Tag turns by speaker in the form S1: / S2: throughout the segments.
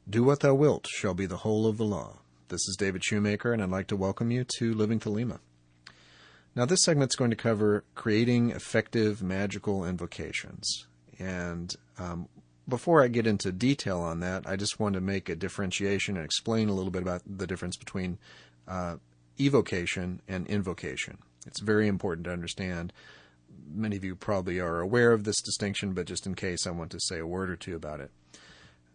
S1: Do what thou wilt shall be the whole of the law. This is David Shoemaker, and I'd like to welcome you to Living Thelema. Now, this segment's going to cover creating effective magical invocations. And before I get into detail on that, I just want to make a differentiation and explain a little bit about the difference between evocation and invocation. It's very important to understand. Many of you probably are aware of this distinction, but just in case, I want to say a word or two about it.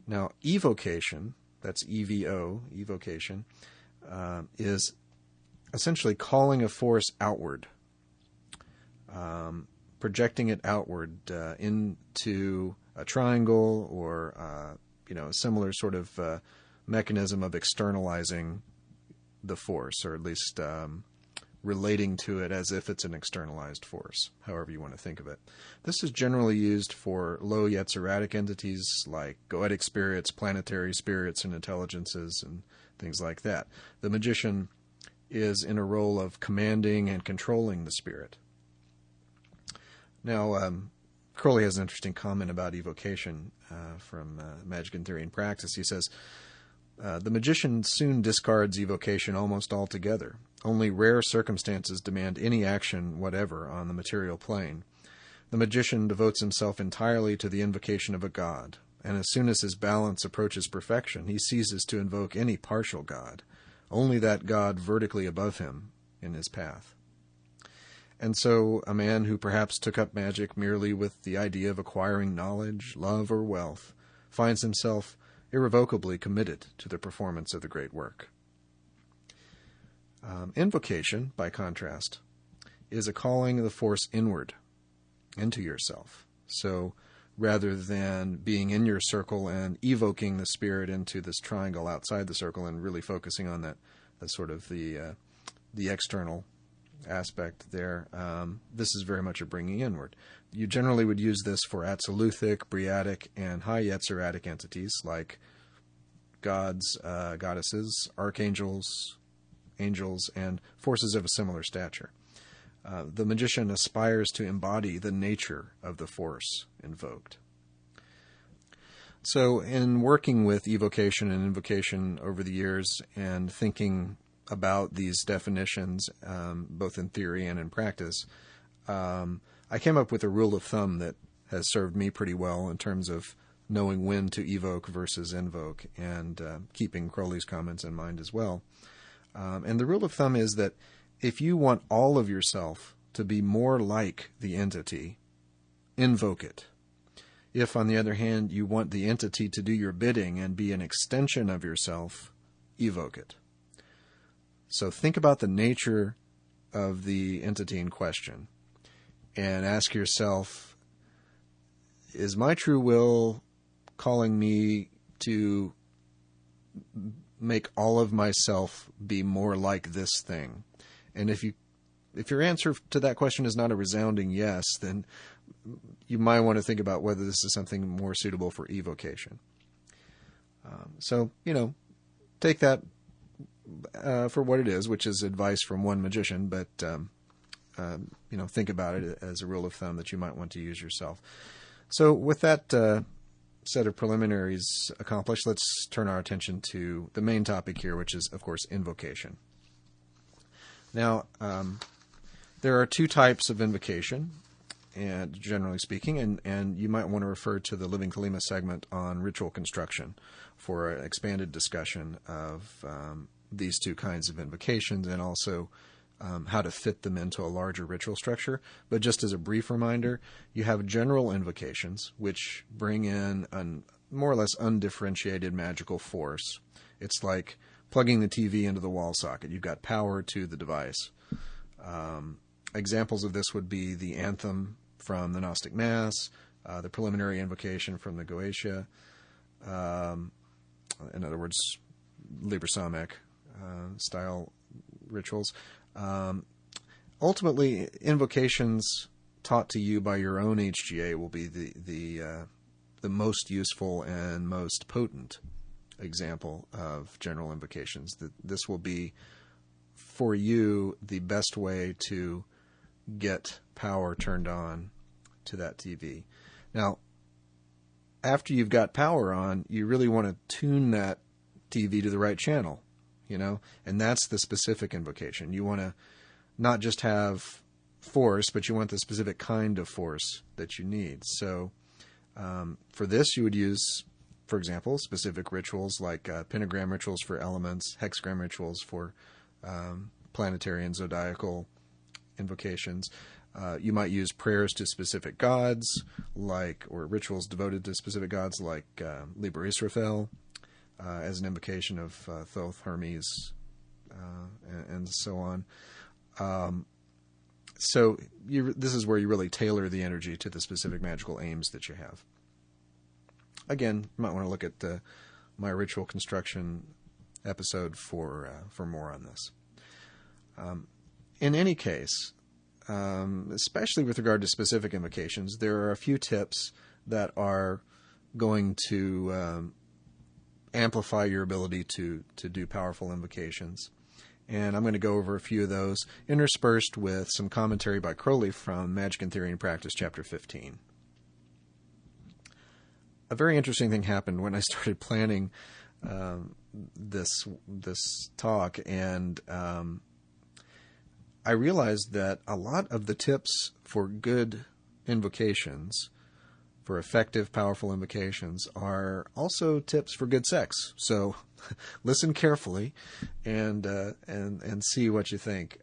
S1: Now, evocation, that's EVO, evocation, is essentially calling a force outward, projecting it outward into a triangle or a similar sort of mechanism of externalizing the force, or at least relating to it as if it's an externalized force, however you want to think of it. This is generally used for low yet erratic entities like goetic spirits, planetary spirits, and intelligences, and things like that. The magician is in a role of commanding and controlling the spirit. Now, Crowley has an interesting comment about evocation from Magic in Theory and Praxis. He says, the magician soon discards evocation almost altogether. Only rare circumstances demand any action whatever on the material plane. The magician devotes himself entirely to the invocation of a god, and as soon as his balance approaches perfection, he ceases to invoke any partial god, only that god vertically above him in his path. And so a man who perhaps took up magic merely with the idea of acquiring knowledge, love, or wealth finds himself irrevocably committed to the performance of the great work. Invocation, by contrast, is a calling the force inward, into yourself. So rather than being in your circle and evoking the spirit into this triangle outside the circle and really focusing on that sort of the external aspect there, this is very much a bringing inward. You generally would use this for absoluthic, briatic, and high yetzeratic entities like gods, goddesses, archangels, angels, and forces of a similar stature. The magician aspires to embody the nature of the force invoked. So in working with evocation and invocation over the years and thinking about these definitions, both in theory and in practice, I came up with a rule of thumb that has served me pretty well in terms of knowing when to evoke versus invoke, and keeping Crowley's comments in mind as well. And the rule of thumb is that if you want all of yourself to be more like the entity, invoke it. If, on the other hand, you want the entity to do your bidding and be an extension of yourself, evoke it. So think about the nature of the entity in question and ask yourself, is my true will calling me to make all of myself be more like this thing? And if your answer to that question is not a resounding yes, then you might want to think about whether this is something more suitable for evocation. So, take that for what it is, which is advice from one magician, but, think about it as a rule of thumb that you might want to use yourself. So with that set of preliminaries accomplished, let's turn our attention to the main topic here, which is, of course, invocation. Now, there are two types of invocation, and generally speaking, and you might want to refer to the Living Thelema segment on ritual construction for an expanded discussion of these two kinds of invocations and also how to fit them into a larger ritual structure. But just as a brief reminder, you have general invocations, which bring in a more or less undifferentiated magical force. It's like plugging the TV into the wall socket. You've got power to the device. Examples of this would be the anthem from the Gnostic Mass, the preliminary invocation from the Goetia, in other words, Liber Samec style rituals. Ultimately, invocations taught to you by your own HGA will be the most useful and most potent example of general invocations. This will be, for you, the best way to get power turned on to that TV. Now, after you've got power on, you really want to tune that TV to the right channel, and that's the specific invocation. You want to not just have force, but you want the specific kind of force that you need. So for this, you would use, for example, specific rituals like pentagram rituals for elements, hexagram rituals for planetary and zodiacal invocations. You might use prayers to specific gods, or rituals devoted to specific gods, like Liber Israfel, as an invocation of Thoth, Hermes, and so on. So this is where you really tailor the energy to the specific magical aims that you have. Again, you might want to look at my ritual construction episode for more on this. In any case, especially with regard to specific invocations, there are a few tips that are going to amplify your ability to do powerful invocations. And I'm going to go over a few of those, interspersed with some commentary by Crowley from Magic and Theory and Practice, Chapter 15. A very interesting thing happened when I started planning this talk, and I realized that a lot of the tips for good invocations, for effective, powerful invocations, are also tips for good sex. So listen carefully and see what you think.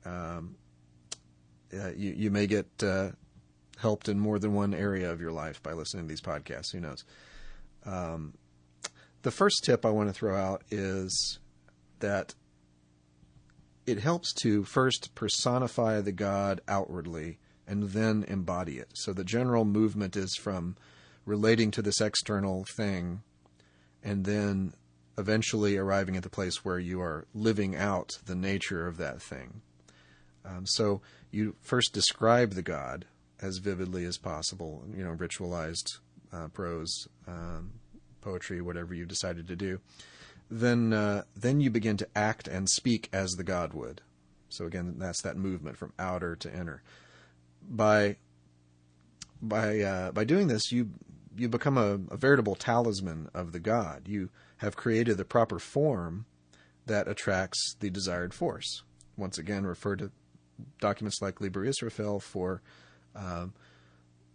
S1: You may get helped in more than one area of your life by listening to these podcasts. Who knows? The first tip I want to throw out is that it helps to first personify the god outwardly and then embody it. So the general movement is from relating to this external thing and then eventually arriving at the place where you are living out the nature of that thing. So you first describe the god as vividly as possible, ritualized prose, poetry, whatever you've decided to do. Then you begin to act and speak as the god would. So again, that's that movement from outer to inner. By doing this, you become a veritable talisman of the god. You have created the proper form that attracts the desired force. Once again, refer to documents like Liber Israfel for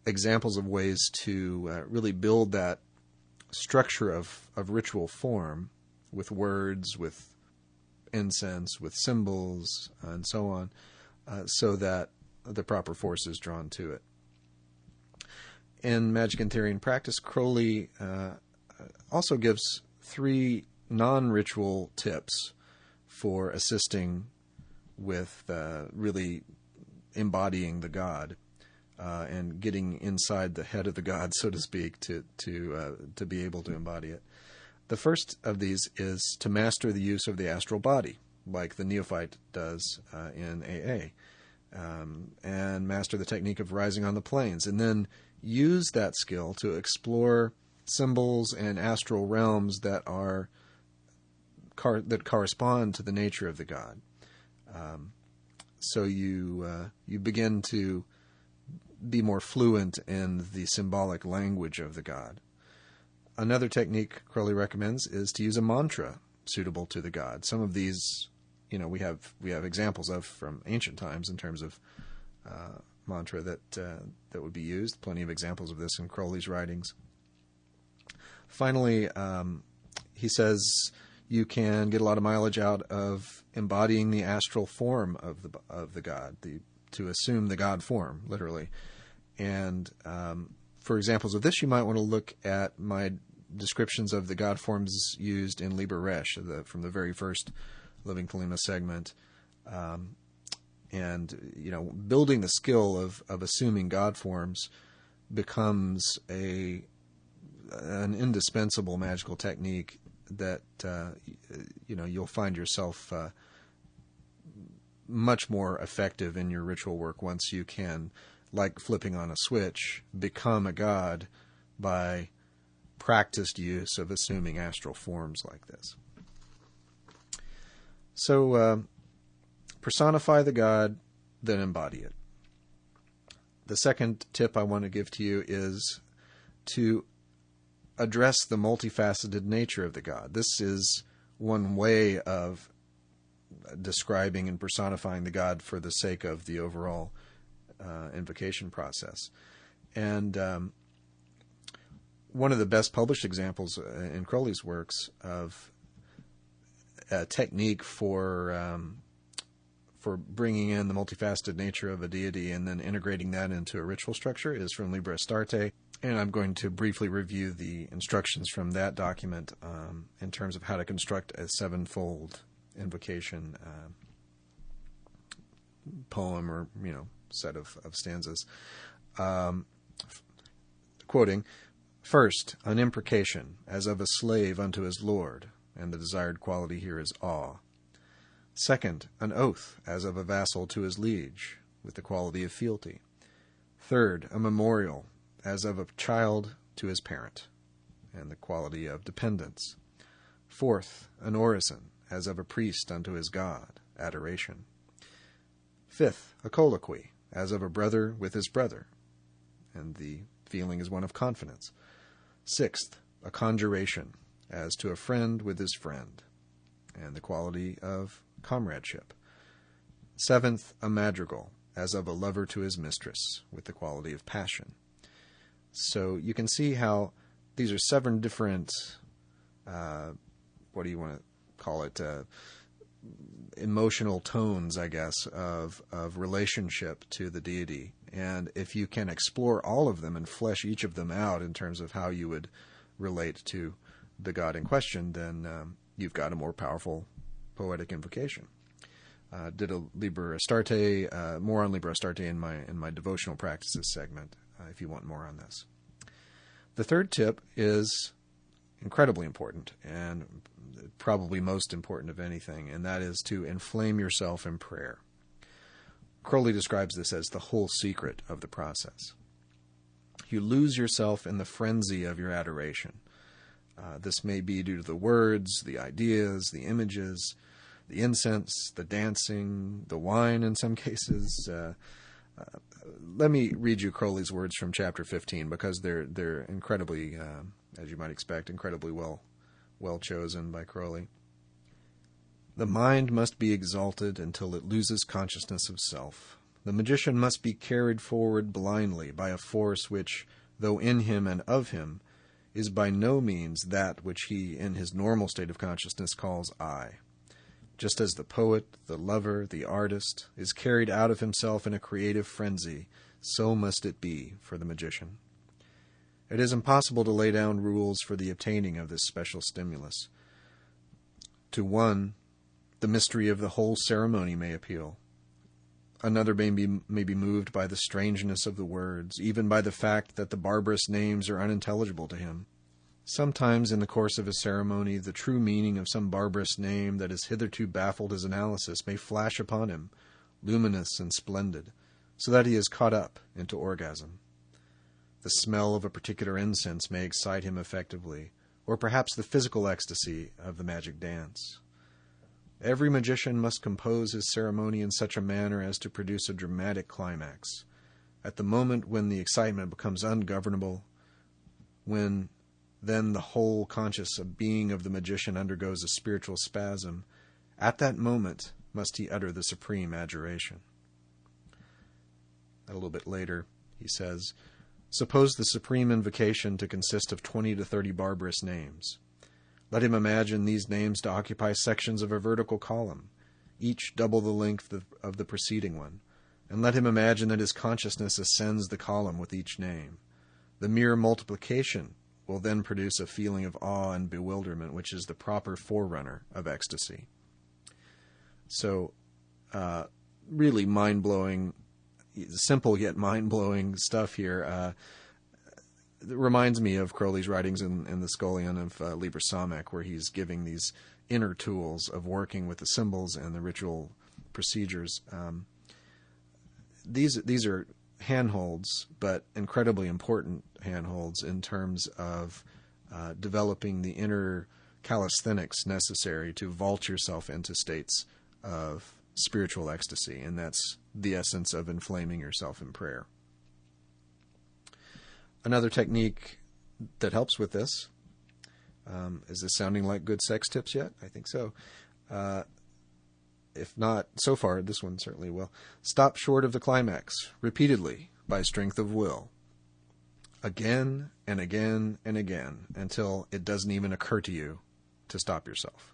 S1: examples of ways to really build that structure of ritual form with words, with incense, with symbols, and so on, so that the proper force is drawn to it. In Magic and Theory and Practice, Crowley also gives 3 non-ritual tips for assisting with really embodying the god and getting inside the head of the god, so to speak, to be able to embody it. The first of these is to master the use of the astral body, like the neophyte does in AA, and master the technique of rising on the planes, and then use that skill to explore symbols and astral realms that correspond to the nature of the god. So you begin to be more fluent in the symbolic language of the god. Another technique Crowley recommends is to use a mantra suitable to the god. Some of these, we have examples of from ancient times in terms of mantra that would be used. Plenty of examples of this in Crowley's writings. Finally, he says you can get a lot of mileage out of embodying the astral form of the god, to assume the god form, literally. And for examples of this, you might want to look at my descriptions of the god forms used in Liber Resh, from the very first Living Thelema segment. And building the skill of assuming god forms becomes an indispensable magical technique that you'll find yourself much more effective in your ritual work once you can, like flipping on a switch, become a god by practiced use of assuming astral forms like this. So personify the god, then embody it. The second tip I want to give to you is to address the multifaceted nature of the God. This is one way of describing and personifying the God for the sake of the overall invocation process. And one of the best published examples in Crowley's works of a technique for bringing in the multifaceted nature of a deity and then integrating that into a ritual structure is from Liber Astarte. And I'm going to briefly review the instructions from that document in terms of how to construct a sevenfold invocation poem or, set of stanzas. Quoting, "First, an imprecation, as of a slave unto his lord, and the desired quality here is awe. Second, an oath, as of a vassal to his liege, with the quality of fealty. Third, a memorial, as of a child to his parent, and the quality of dependence. Fourth, an orison, as of a priest unto his God, adoration. Fifth, a colloquy, as of a brother with his brother, and the feeling is one of confidence. Sixth, a conjuration, as to a friend with his friend, and the quality of comradeship. Seventh, a madrigal, as of a lover to his mistress, with the quality of passion." So you can see how these are 7 different, what do you want to call it, emotional tones, I guess, of relationship to the deity. And if you can explore all of them and flesh each of them out in terms of how you would relate to the God in question, then you've got a more powerful poetic invocation. Did a Liber Astarte, more on Liber Astarte in my devotional practices segment, if you want more on this. The third tip is incredibly important, and probably most important of anything, and that is to inflame yourself in prayer. Crowley describes this as the whole secret of the process. You lose yourself in the frenzy of your adoration. This may be due to the words, the ideas, the images, the incense, the dancing, the wine in some cases. Let me read you Crowley's words from chapter 15, because they're incredibly, as you might expect, incredibly well chosen by Crowley. "The mind must be exalted until it loses consciousness of self. The magician must be carried forward blindly by a force which, though in him and of him, is by no means that which he in his normal state of consciousness calls I. Just as the poet, the lover, the artist is carried out of himself in a creative frenzy, so must it be for the magician. It is impossible to lay down rules for the obtaining of this special stimulus. To one, the mystery of the whole ceremony may appeal. Another may be moved by the strangeness of the words, even by the fact that the barbarous names are unintelligible to him. Sometimes in the course of a ceremony, the true meaning of some barbarous name that has hitherto baffled his analysis may flash upon him, luminous and splendid, so that he is caught up into orgasm. The smell of a particular incense may excite him effectively, or perhaps the physical ecstasy of the magic dance. Every magician must compose his ceremony in such a manner as to produce a dramatic climax. At the moment when the excitement becomes ungovernable, when then the whole conscious being of the magician undergoes a spiritual spasm, at that moment must he utter the supreme adjuration." A little bit later, he says, "Suppose the supreme invocation to consist of 20 to 30 barbarous names. Let him imagine these names to occupy sections of a vertical column, each double the length of the preceding one, and let him imagine that his consciousness ascends the column with each name. The mere multiplication will then produce a feeling of awe and bewilderment, which is the proper forerunner of ecstasy." So, really mind-blowing, simple yet mind-blowing stuff here. It reminds me of Crowley's writings in the Scholion of Liber Samech, where he's giving these inner tools of working with the symbols and the ritual procedures. These are handholds, but incredibly important handholds in terms of developing the inner calisthenics necessary to vault yourself into states of spiritual ecstasy, and that's the essence of inflaming yourself in prayer. Another technique that helps with this. Is this sounding like good sex tips yet? I think so. If not, so far, this one certainly will. Stop short of the climax, repeatedly, by strength of will. Again and again and again, until it doesn't even occur to you to stop yourself.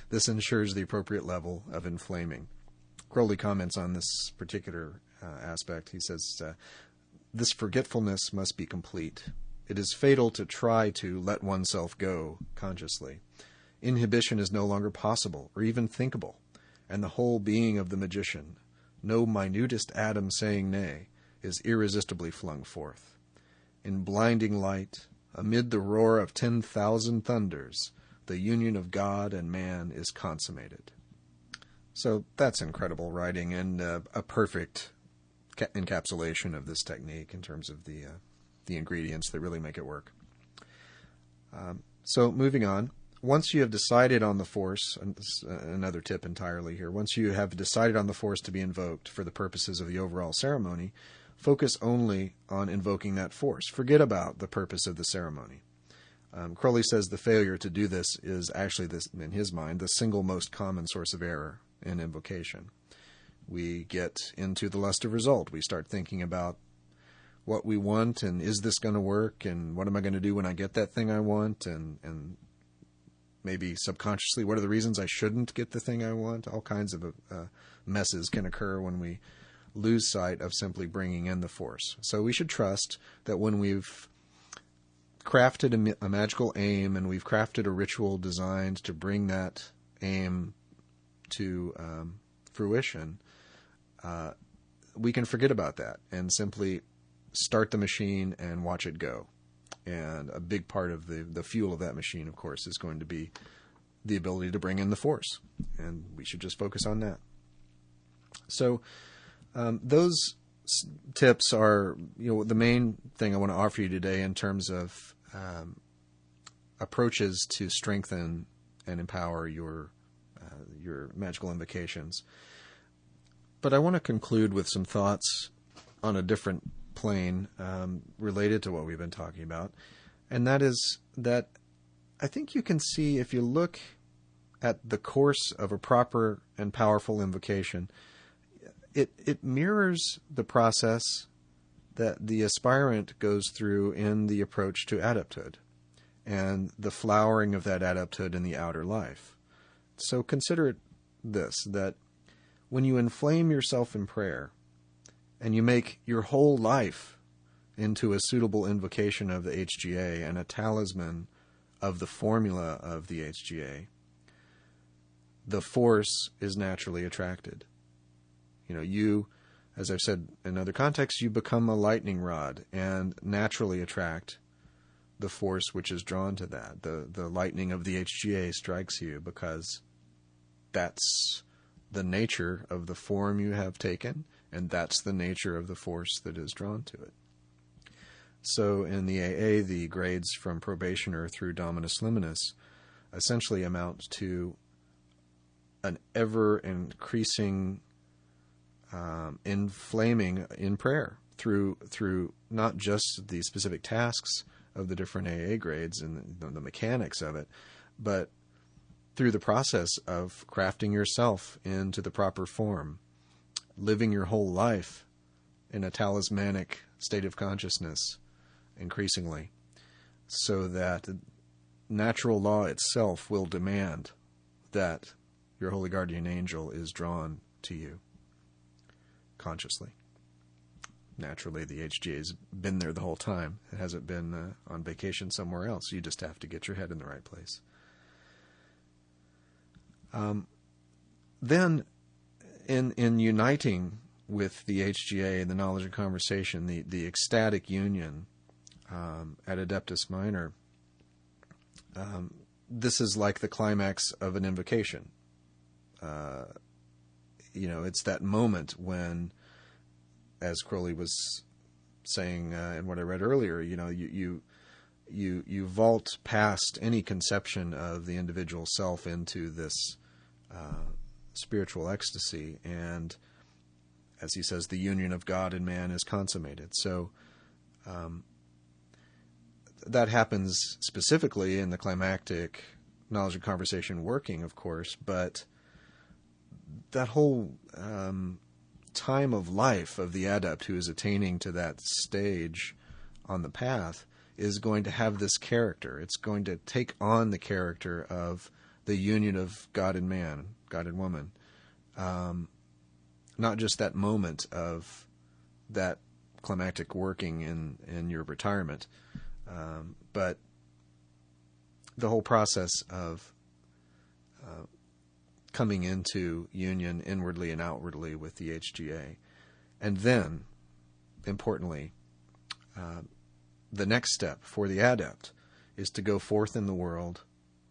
S1: This ensures the appropriate level of inflaming. Crowley comments on this particular aspect. He says, this forgetfulness must be complete. It is fatal to try to let oneself go consciously. Inhibition is no longer possible or even thinkable, and the whole being of the magician, no minutest atom saying nay, is irresistibly flung forth. In blinding light, amid the roar of 10,000 thunders, the union of God and man is consummated. So that's incredible writing and a perfect encapsulation of this technique in terms of the ingredients that really make it work. So moving on, once you have decided on the force, and this is another tip entirely here, once you have decided on the force to be invoked for the purposes of the overall ceremony, focus only on invoking that force. Forget about the purpose of the ceremony. Crowley says the failure to do this is actually, in his mind, the single most common source of error in invocation. We get into the lust of result. We start thinking about what we want, and is this going to work, and what am I going to do when I get that thing I want, and maybe subconsciously, what are the reasons I shouldn't get the thing I want? All kinds of messes can occur when we lose sight of simply bringing in the force. So we should trust that when we've crafted a magical aim and we've crafted a ritual designed to bring that aim to fruition, we can forget about that and simply start the machine and watch it go. And a big part of the fuel of that machine, of course, is going to be the ability to bring in the force. And we should just focus on that. So those tips are, the main thing I want to offer you today in terms of approaches to strengthen and empower your magical invocations. But I want to conclude with some thoughts on a different plane related to what we've been talking about, and that is that I think you can see, if you look at the course of a proper and powerful invocation, it mirrors the process that the aspirant goes through in the approach to adepthood and the flowering of that adepthood in the outer life. So consider it this, that when you inflame yourself in prayer and you make your whole life into a suitable invocation of the HGA and a talisman of the formula of the HGA, the force is naturally attracted. You, as I've said in other contexts, you become a lightning rod and naturally attract the force which is drawn to that. The lightning of the HGA strikes you because that's the nature of the form you have taken, and that's the nature of the force that is drawn to it. So in the AA, the grades from probationer through Dominus Luminus essentially amount to an ever-increasing inflaming in prayer through not just the specific tasks of the different AA grades and the mechanics of it, but through the process of crafting yourself into the proper form, living your whole life in a talismanic state of consciousness increasingly, so that natural law itself will demand that your holy guardian angel is drawn to you consciously. Naturally, the HGA has been there the whole time. It hasn't been on vacation somewhere else. You just have to get your head in the right place. Then, in uniting with the HGA and the knowledge and conversation, the ecstatic union at Adeptus Minor, this is like the climax of an invocation. It's that moment when, as Crowley was saying in what I read earlier, you vault past any conception of the individual self into this spiritual ecstasy, and as he says, the union of God and man is consummated. So that happens specifically in the climactic knowledge and conversation working, of course, but that whole time of life of the adept who is attaining to that stage on the path is going to have this character. It's going to take on the character of the union of God and man, God and woman. Not just that moment of that climactic working in your retirement, but the whole process of coming into union inwardly and outwardly with the HGA. And then, importantly, the next step for the adept is to go forth in the world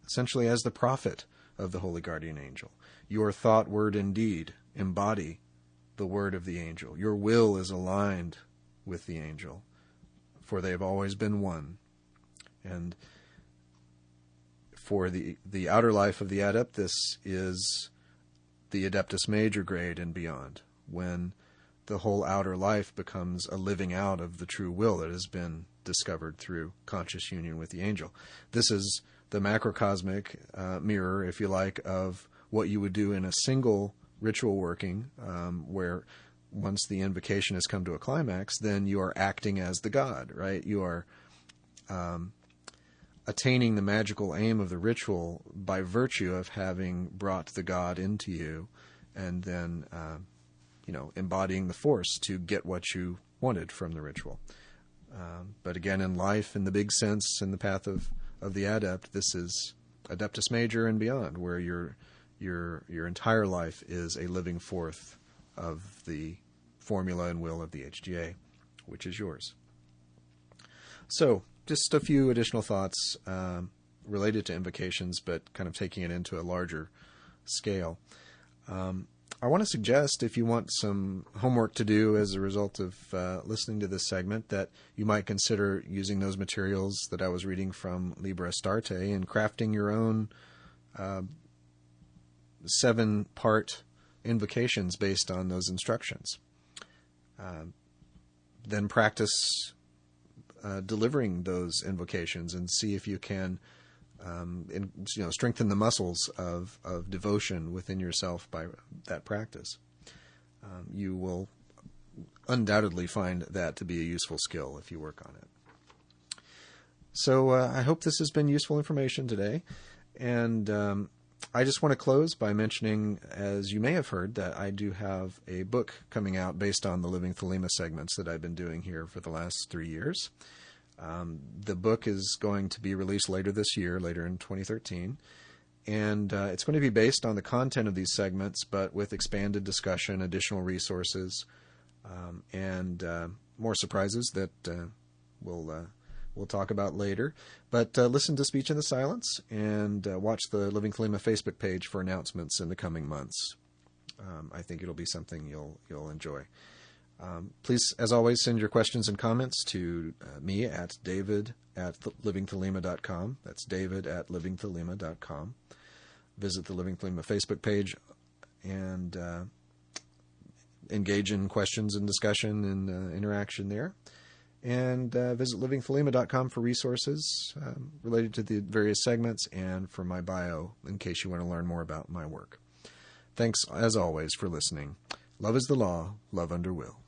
S1: essentially as the prophet of the Holy Guardian Angel. Your thought, word, and deed embody the word of the angel. Your will is aligned with the angel, for they have always been one. And for the outer life of the adept, this is the Adeptus Major grade and beyond, when the whole outer life becomes a living out of the true will that has been discovered through conscious union with the angel. This is the macrocosmic mirror, if you like, of what you would do in a single ritual working, where once the invocation has come to a climax, then you are acting as the god, right? You are attaining the magical aim of the ritual by virtue of having brought the god into you, and then embodying the force to get what you wanted from the ritual. But again, in life, in the big sense, in the path of the adept, this is Adeptus Major and beyond, where your entire life is a living forth of the formula and will of the HGA, which is yours. So, just a few additional thoughts related to invocations, but kind of taking it into a larger scale. I want to suggest, if you want some homework to do as a result of listening to this segment, that you might consider using those materials that I was reading from Liber Astarte and crafting your own 7-part invocations based on those instructions. Then practice delivering those invocations and see if you can strengthen the muscles of devotion within yourself by that practice. You will undoubtedly find that to be a useful skill if you work on it. So I hope this has been useful information today. And I just want to close by mentioning, as you may have heard, that I do have a book coming out based on the Living Thelema segments that I've been doing here for the last 3 years. The book is going to be released later this year, later in 2013, and it's going to be based on the content of these segments, but with expanded discussion, additional resources, and more surprises that we'll talk about later. But listen to Speech in the Silence and watch the Living Thelema Facebook page for announcements in the coming months. I think it'll be something you'll enjoy. Please, as always, send your questions and comments to me at david@livingthelema.com. That's david@livingthelema.com. Visit the Living Thelema Facebook page and engage in questions and discussion and interaction there. And visit livingthelema.com for resources related to the various segments and for my bio in case you want to learn more about my work. Thanks, as always, for listening. Love is the law, love under will.